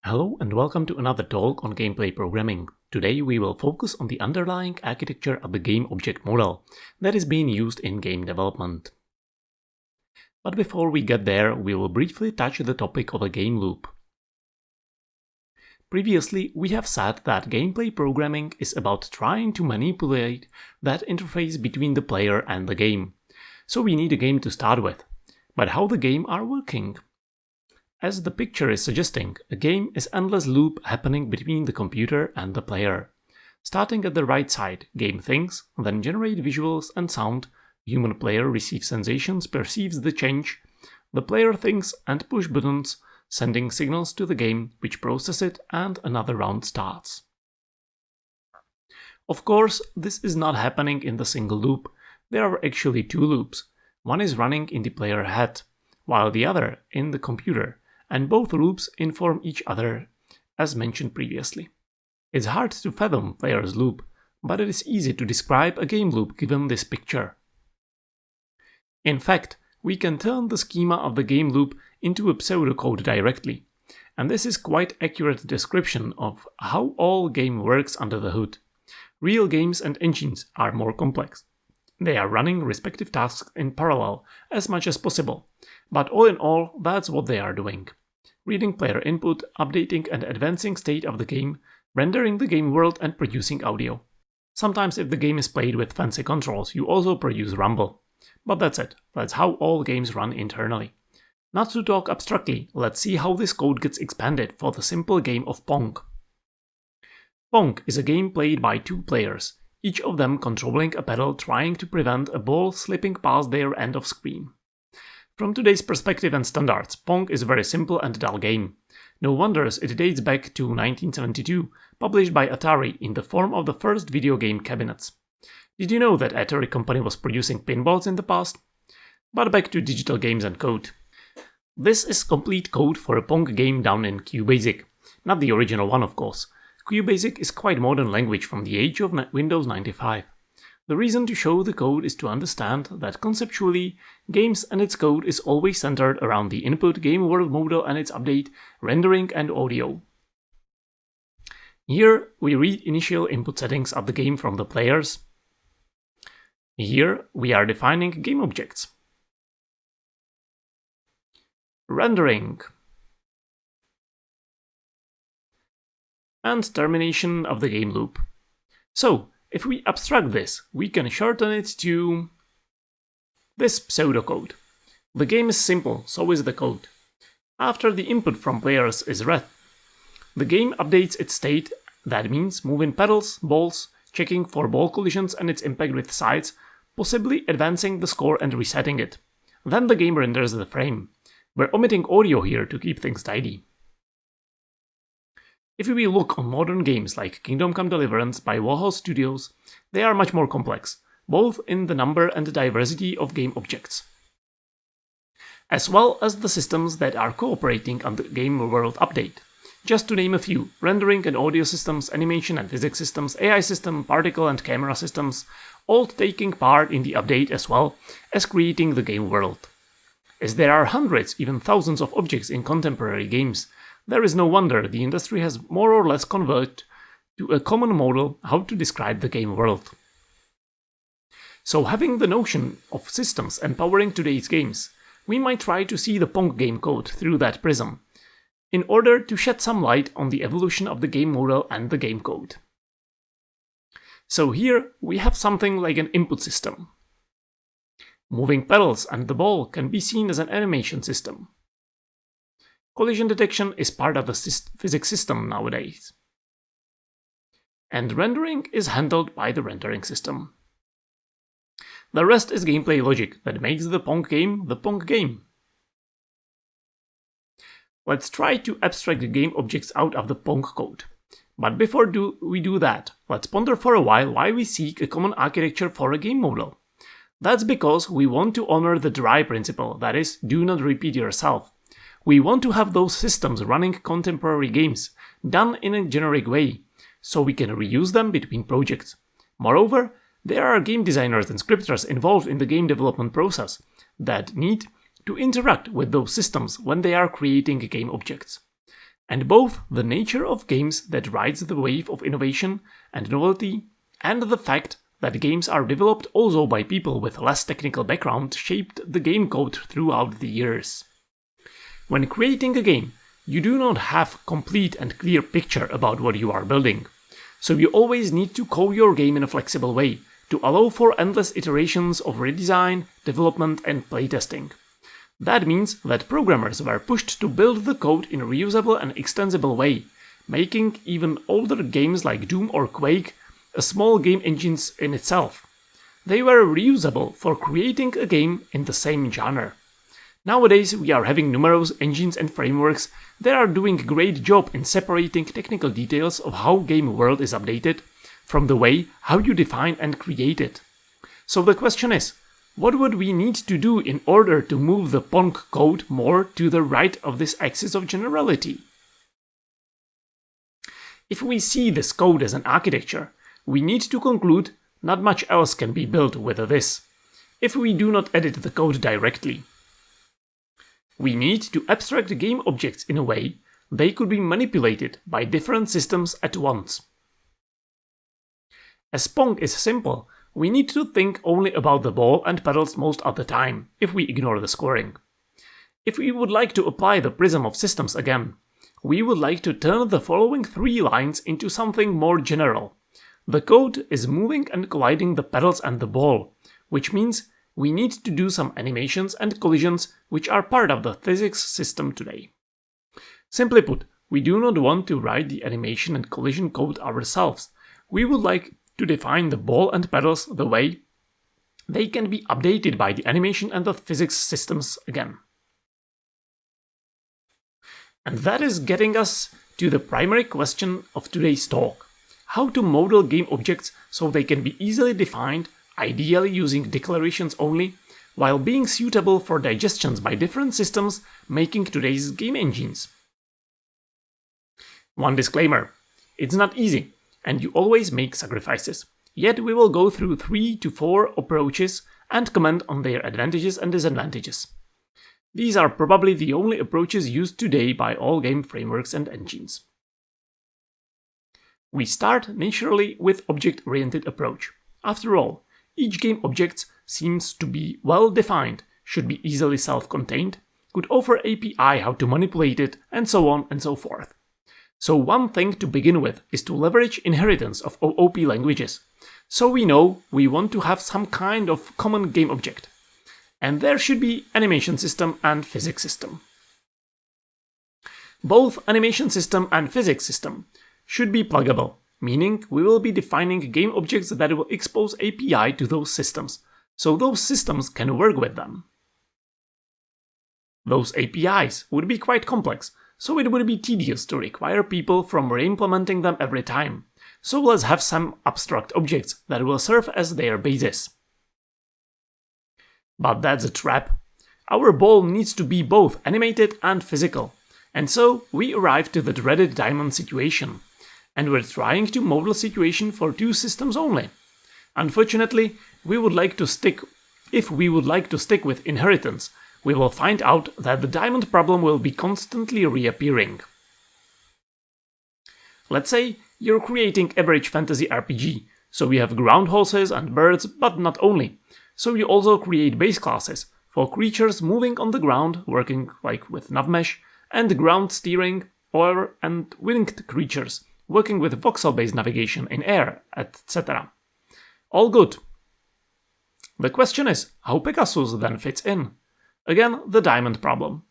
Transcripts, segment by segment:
Hello and welcome to another talk on gameplay programming. Today we will focus on the underlying architecture of the game object model that is being used in game development. But before we get there, we will briefly touch the topic of a game loop. Previously, we have said that gameplay programming is about trying to manipulate that interface between the player and the game. So we need a game to start with. But how the game are working? As the picture is suggesting, a game is an endless loop happening between the computer and the player. Starting at the right side, game thinks, then generate visuals and sound, human player receives sensations, perceives the change, the player thinks and push buttons, sending signals to the game which process it and another round starts. Of course, this is not happening in the single loop. There are actually two loops. One is running in the player head, while the other in the computer. And both loops inform each other, as mentioned previously. It's hard to fathom player's loop, but it is easy to describe a game loop given this picture. In fact, we can turn the schema of the game loop into a pseudocode directly, and this is quite accurate description of how all game works under the hood. Real games and engines are more complex. They are running respective tasks in parallel as much as possible, but all in all, that's what they are doing. Reading player input, updating and advancing state of the game, rendering the game world and producing audio. Sometimes if the game is played with fancy controls, you also produce rumble. But that's it, that's how all games run internally. Not to talk abstractly, let's see how this code gets expanded for the simple game of Pong. Pong is a game played by two players, each of them controlling a pedal trying to prevent a ball slipping past their end of screen. From today's perspective and standards, Pong is a very simple and dull game. No wonders it dates back to 1972, published by Atari in the form of the first video game cabinets. Did you know that Atari company was producing pinballs in the past? But back to digital games and code. This is complete code for a Pong game done in QBasic. Not the original one, of course. QBasic is quite modern language from the age of Windows 95. The reason to show the code is to understand that conceptually, games and its code is always centered around the input game world model and its update, rendering and audio. Here we read initial input settings of the game from the players. Here we are defining game objects. Rendering. And termination of the game loop. So, if we abstract this, we can shorten it to this pseudocode. The game is simple, so is the code. After the input from players is read, the game updates its state, that means moving pedals, balls, checking for ball collisions and its impact with sides, possibly advancing the score and resetting it. Then the game renders the frame. We're omitting audio here to keep things tidy. If we look on modern games like Kingdom Come Deliverance by Warhol Studios, they are much more complex, both in the number and the diversity of game objects, as well as the systems that are cooperating on the game world update. Just to name a few: rendering and audio systems, animation and physics systems, AI system, particle and camera systems, all taking part in the update as well as creating the game world. As there are hundreds, even thousands of objects in contemporary games, there is no wonder the industry has more or less converged to a common model how to describe the game world. So having the notion of systems empowering today's games, we might try to see the Pong game code through that prism, in order to shed some light on the evolution of the game model and the game code. So here we have something like an input system. Moving pedals and the ball can be seen as an animation system. Collision detection is part of the physics system nowadays. And rendering is handled by the rendering system. The rest is gameplay logic that makes the Pong game. Let's try to abstract the game objects out of the Pong code. But before we do that, let's ponder for a while why we seek a common architecture for a game model. That's because we want to honor the DRY principle, that is, do not repeat yourself. We want to have those systems running contemporary games, done in a generic way, so we can reuse them between projects. Moreover, there are game designers and scripters involved in the game development process that need to interact with those systems when they are creating game objects. and both the nature of games that rides the wave of innovation and novelty, and the fact that games are developed also by people with less technical background shaped the game code throughout the years. When creating a game, you do not have a complete and clear picture about what you are building, so you always need to code your game in a flexible way to allow for endless iterations of redesign, development, and playtesting. That means that programmers were pushed to build the code in a reusable and extensible way, making even older games like Doom or Quake a small game engine in itself. They were reusable for creating a game in the same genre. Nowadays we are having numerous engines and frameworks that are doing a great job in separating technical details of how game world is updated from the way how you define and create it. So the question is, what would we need to do in order to move the Pong code more to the right of this axis of generality? If we see this code as an architecture, we need to conclude not much else can be built with this, if we do not edit the code directly. We need to abstract game objects in a way they could be manipulated by different systems at once. As Pong is simple, we need to think only about the ball and pedals most of the time, if we ignore the scoring. If we would like to apply the prism of systems again, we would like to turn the following 3 lines into something more general. The code is moving and colliding the pedals and the ball, which means we need to do some animations and collisions which are part of the physics system today. Simply put, we do not want to write the animation and collision code ourselves. We would like to define the ball and pedals the way they can be updated by the animation and the physics systems again. And that is getting us to the primary question of today's talk: how to model game objects so they can be easily defined, ideally using declarations only, while being suitable for digestions by different systems making today's game engines. One disclaimer: it's not easy, and you always make sacrifices. Yet we will go through 3 to 4 approaches and comment on their advantages and disadvantages. These are probably the only approaches used today by all game frameworks and engines. We start naturally with object-oriented approach. After all, each game object seems to be well defined, should be easily self-contained, could offer API how to manipulate it, and so on and so forth. So one thing to begin with is to leverage inheritance of OOP languages. So we know we want to have some kind of common game object. And there should be animation system and physics system. Both animation system and physics system should be pluggable, meaning we will be defining game objects that will expose API to those systems, so those systems can work with them. Those APIs would be quite complex, so it would be tedious to require people from re-implementing them every time. So let's have some abstract objects that will serve as their basis. But that's a trap. Our ball needs to be both animated and physical, and so we arrive to the dreaded diamond situation, and we're trying to model a situation for 2 systems only. Unfortunately, if we would like to stick with inheritance, we will find out that the diamond problem will be constantly reappearing. Let's say you're creating average fantasy RPG, so we have ground horses and birds, but not only. So you also create base classes for creatures moving on the ground, working like with navmesh, and ground steering, and winged creatures, working with voxel-based navigation in air, etc. All good. The question is how Pegasus then fits in. Again, the diamond problem.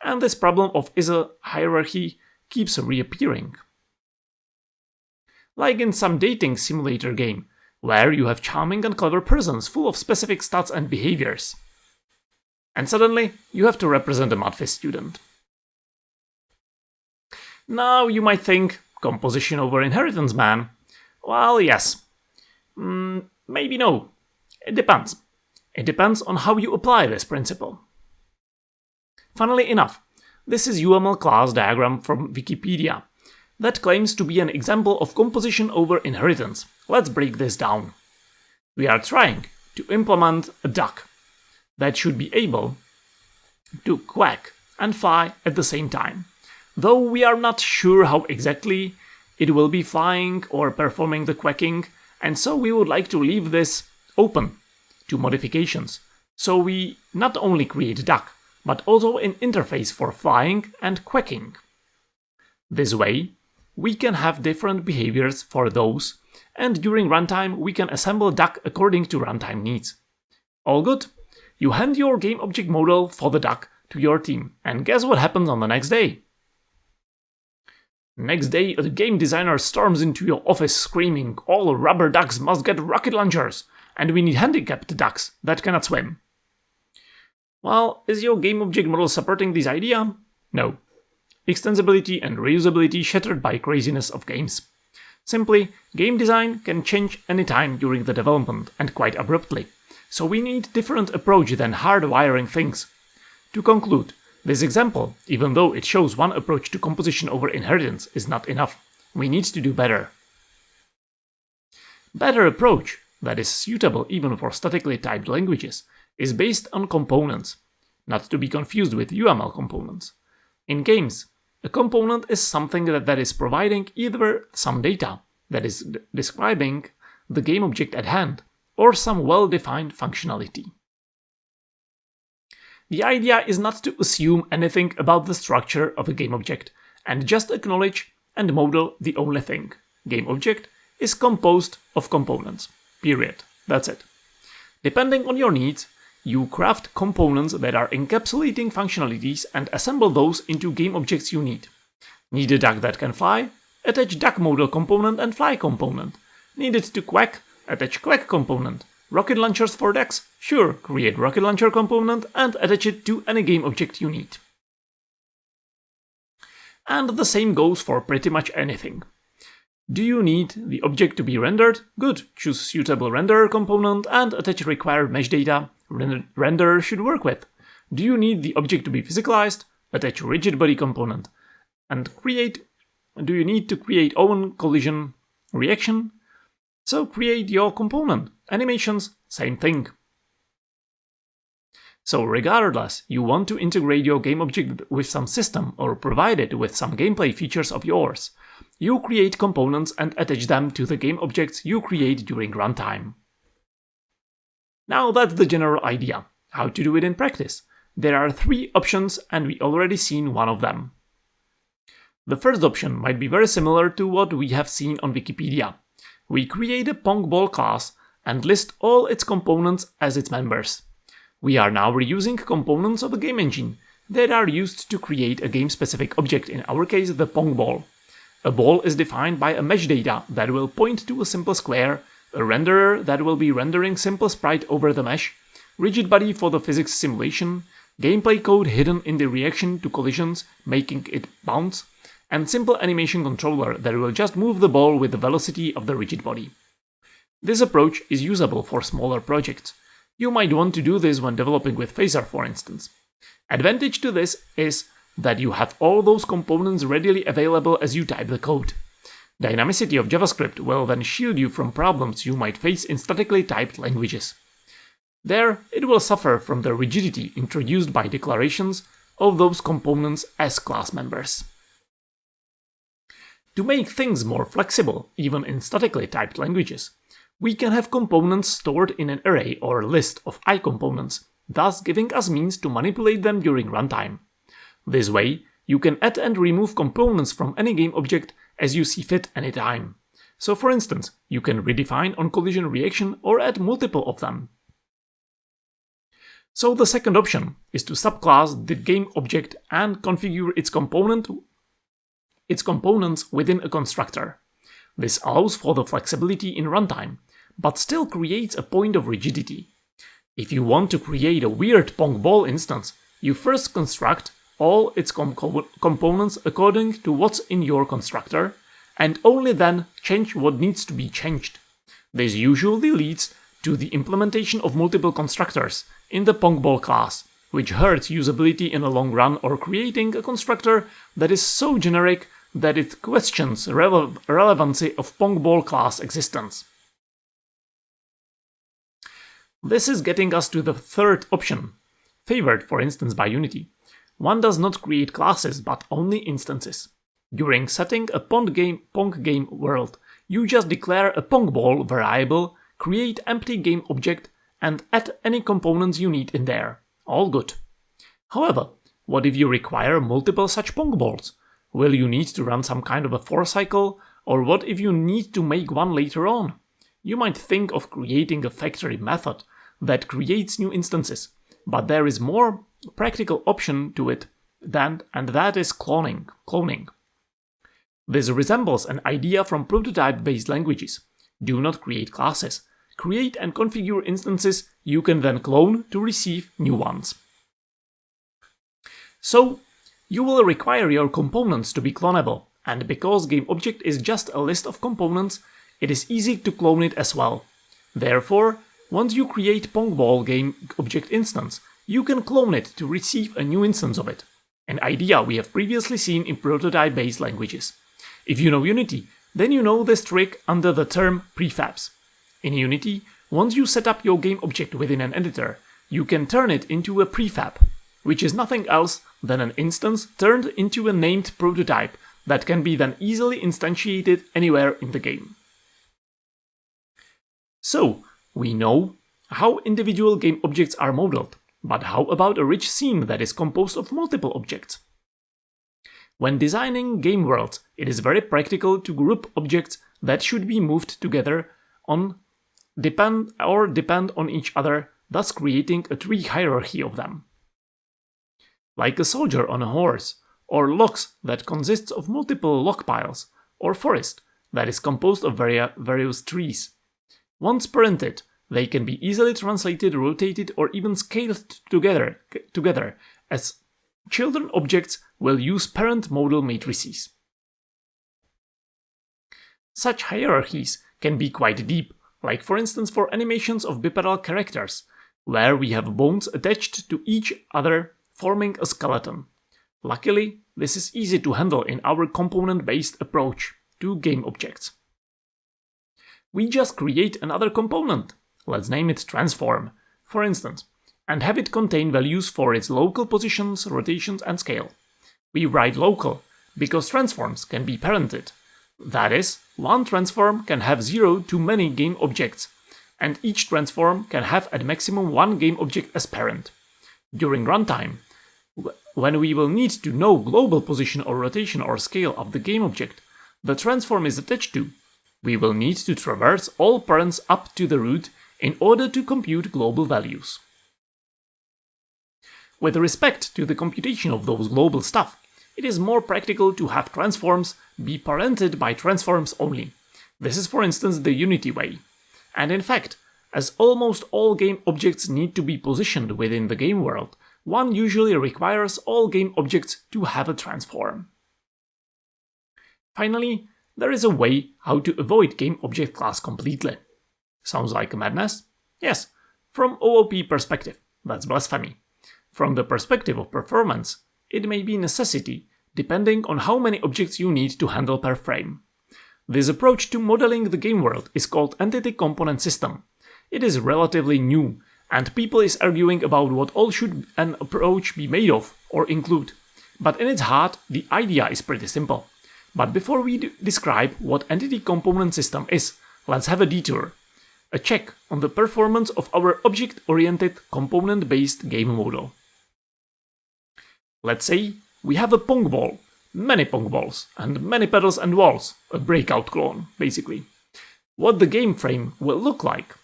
And this problem of is-a hierarchy keeps reappearing. Like in some dating simulator game, where you have charming and clever persons full of specific stats and behaviors. And suddenly, you have to represent a Matfis student. Now you might think, composition over inheritance, man. Well, yes. Maybe no. It depends. It depends on how you apply this principle. Funnily enough, this is UML class diagram from Wikipedia that claims to be an example of composition over inheritance. Let's break this down. We are trying to implement a duck that should be able to quack and fly at the same time. though we are not sure how exactly it will be flying or performing the quacking, and so we would like to leave this open to modifications. So we not only create a duck, but also an interface for flying and quacking. This way, we can have different behaviors for those, and during runtime we can assemble duck according to runtime needs. All good? You hand your game object model for the duck to your team, and guess what happens on the next day? Next day, the game designer storms into your office screaming, "All rubber ducks must get rocket launchers, and we need handicapped ducks that cannot swim." Well, is your game object model supporting this idea? No. Extensibility and reusability shattered by craziness of games. Simply, game design can change anytime during the development and quite abruptly, so we need different approach than hardwiring things. To conclude, this example, even though it shows one approach to composition over inheritance, is not enough. We need to do better. Better approach, that is suitable even for statically typed languages, is based on components, not to be confused with UML components. In games, a component is something that is providing either some data, that is describing the game object at hand, or some well-defined functionality. The idea is not to assume anything about the structure of a game object, and just acknowledge and model the only thing. Game object is composed of components. Period. That's it. Depending on your needs, you craft components that are encapsulating functionalities and assemble those into game objects you need. Need a duck that can fly? Attach duck model component and fly component. Need it to quack? Attach quack component. Rocket launchers for ducks? Sure, create rocket launcher component and attach it to any game object you need. And the same goes for pretty much anything. Do you need the object to be rendered? Good, choose suitable renderer component and attach required mesh data renderer should work with. Do you need the object to be physicalized? Attach rigid body component. And do you need to create own collision reaction? So create your component. Animations, same thing. So regardless, you want to integrate your game object with some system or provide it with some gameplay features of yours. You create components and attach them to the game objects you create during runtime. Now that's the general idea. How to do it in practice? There are 3 options and we already seen one of them. The first option might be very similar to what we have seen on Wikipedia. We create a Pong ball class and list all its components as its members. We are now reusing components of a game engine that are used to create a game-specific object, in our case the Pong ball. A ball is defined by a mesh data that will point to a simple square, a renderer that will be rendering simple sprite over the mesh, rigid body for the physics simulation, gameplay code hidden in the reaction to collisions making it bounce, and simple animation controller that will just move the ball with the velocity of the rigid body. This approach is usable for smaller projects. You might want to do this when developing with Phaser, for instance. Advantage to this is that you have all those components readily available as you type the code. Dynamicity of JavaScript will then shield you from problems you might face in statically typed languages. There, it will suffer from the rigidity introduced by declarations of those components as class members. To make things more flexible, even in statically typed languages, we can have components stored in an array or list of I-components, thus giving us means to manipulate them during runtime. This way, you can add and remove components from any game object as you see fit anytime. So for instance, you can redefine on collision reaction or add multiple of them. So the second option is to subclass the game object and configure its components within a constructor. This allows for the flexibility in runtime, but still creates a point of rigidity. If you want to create a weird Pong ball instance, you first construct all its components according to what's in your constructor, and only then change what needs to be changed. This usually leads to the implementation of multiple constructors in the Pong ball class, which hurts usability in the long run, or creating a constructor that is so generic that it questions relevancy of Pong ball class existence. This is getting us to the third option, favored for instance by Unity. one does not create classes but only instances. During setting a Pong game world, you just declare a Pong ball variable, create empty game object, and add any components you need in there. All good. However, what if you require multiple such Pong balls? Will you need to run some kind of a for cycle, or what if you need to make one later on? You might think of creating a factory method that creates new instances, but there is more practical option to it, and that is cloning. This resembles an idea from prototype-based languages. Do not create classes. Create and configure instances you can then clone to receive new ones. So, you will require your components to be clonable, and because GameObject is just a list of components, it is easy to clone it as well. Therefore, once you create Pongball GameObject instance, you can clone it to receive a new instance of it, an idea we have previously seen in prototype-based languages. If you know Unity, then you know this trick under the term prefabs. In Unity, once you set up your GameObject within an editor, you can turn it into a prefab, which is nothing else than an instance turned into a named prototype that can be then easily instantiated anywhere in the game. So, we know how individual game objects are modeled, but how about a rich scene that is composed of multiple objects? When designing game worlds, it is very practical to group objects that should be moved together depend on each other, thus creating a tree hierarchy of them. Like a soldier on a horse, or logs that consists of multiple log piles, or forest that is composed of various trees. Once parented, they can be easily translated, rotated, or even scaled together as children objects will use parent model matrices. Such hierarchies can be quite deep, like for instance for animations of bipedal characters, where we have bones attached to each other forming a skeleton. Luckily, this is easy to handle in our component-based approach to game objects. We just create another component, let's name it transform, for instance, and have it contain values for its local positions, rotations, and scale. We write local, because transforms can be parented. That is, one transform can have 0 to many game objects, and each transform can have at maximum one game object as parent. During runtime, when we will need to know global position or rotation or scale of the game object the transform is attached to, we will need to traverse all parents up to the root in order to compute global values. With respect to the computation of those global stuff, it is more practical to have transforms be parented by transforms only. This is for instance the Unity way. And in fact, as almost all game objects need to be positioned within the game world, one usually requires all game objects to have a transform. Finally, there is a way how to avoid game object class completely. Sounds like madness? Yes, from OOP perspective, that's blasphemy. From the perspective of performance, it may be necessity, depending on how many objects you need to handle per frame. This approach to modeling the game world is called Entity Component System. It is relatively new, and people is arguing about what all should an approach be made of or include. But in its heart, the idea is pretty simple. But before we describe what Entity Component System is, let's have a detour. A check on the performance of our object-oriented component-based game model. Let's say we have a Pong ball, many Pong balls, and many pedals and walls, a breakout clone, basically. What the game frame will look like.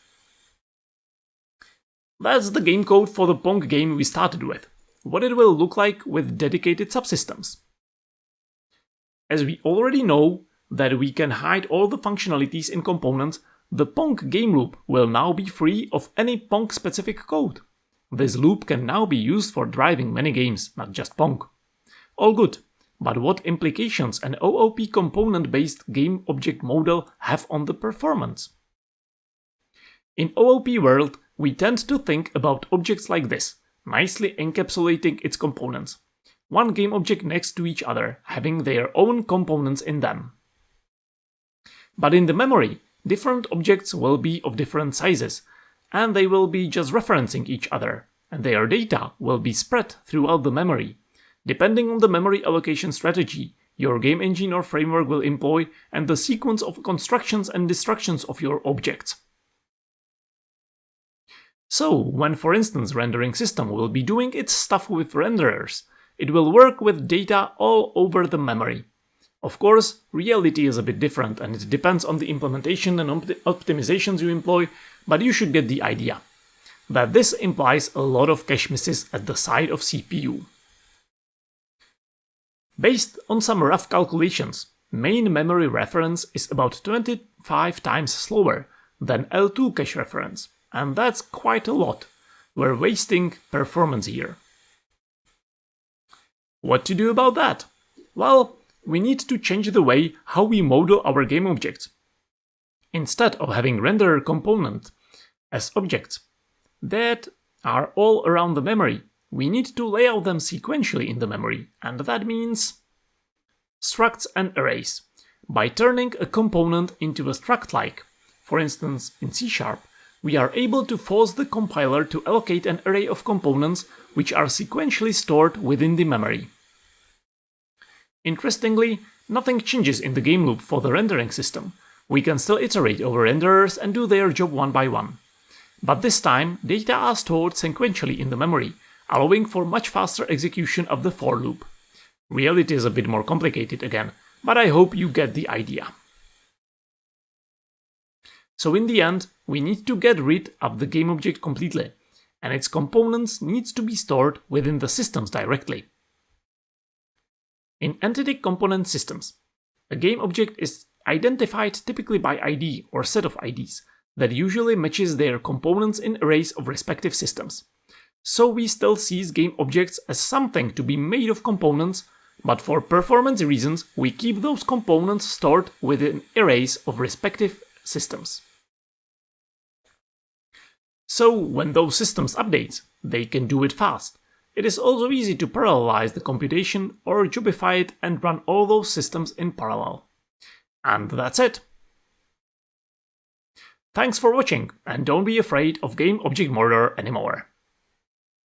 That's the game code for the Pong game we started with, what it will look like with dedicated subsystems. As we already know that we can hide all the functionalities in components, the Pong game loop will now be free of any Pong-specific code. This loop can now be used for driving many games, not just Pong. All good, but what implications an OOP component-based game object model have on the performance? In OOP world, we tend to think about objects like this, nicely encapsulating its components. One game object next to each other, having their own components in them. But in the memory, different objects will be of different sizes, and they will be just referencing each other, and their data will be spread throughout the memory. depending on the memory allocation strategy your game engine or framework will employ and the sequence of constructions and destructions of your objects. So, when for instance rendering system will be doing its stuff with renderers, it will work with data all over the memory. Of course, reality is a bit different and it depends on the implementation and optimizations you employ, but you should get the idea. That this implies a lot of cache misses at the side of CPU. Based on some rough calculations, main memory reference is about 25 times slower than L2 cache reference, and that's quite a lot. We're wasting performance here. What to do about that? Well, we need to change the way how we model our game objects. Instead of having renderer component as objects that are all around the memory, we need to layout them sequentially in the memory, and that means structs and arrays. By turning a component into a struct-like, for instance in C#, we are able to force the compiler to allocate an array of components which are sequentially stored within the memory. Interestingly, nothing changes in the game loop for the rendering system. We can still iterate over renderers and do their job one by one. But this time, data are stored sequentially in the memory, allowing for much faster execution of the for loop. Reality is a bit more complicated again, but I hope you get the idea. So in the end, we need to get rid of the game object completely, and its components needs to be stored within the systems directly. In entity component systems, a game object is identified typically by ID or set of IDs that usually matches their components in arrays of respective systems. So we still see game objects as something to be made of components, but for performance reasons we keep those components stored within arrays of respective systems. So when those systems update, they can do it fast. It is also easy to parallelize the computation or jobify it and run all those systems in parallel. And that's it. Thanks for watching, and don't be afraid of game object murder anymore.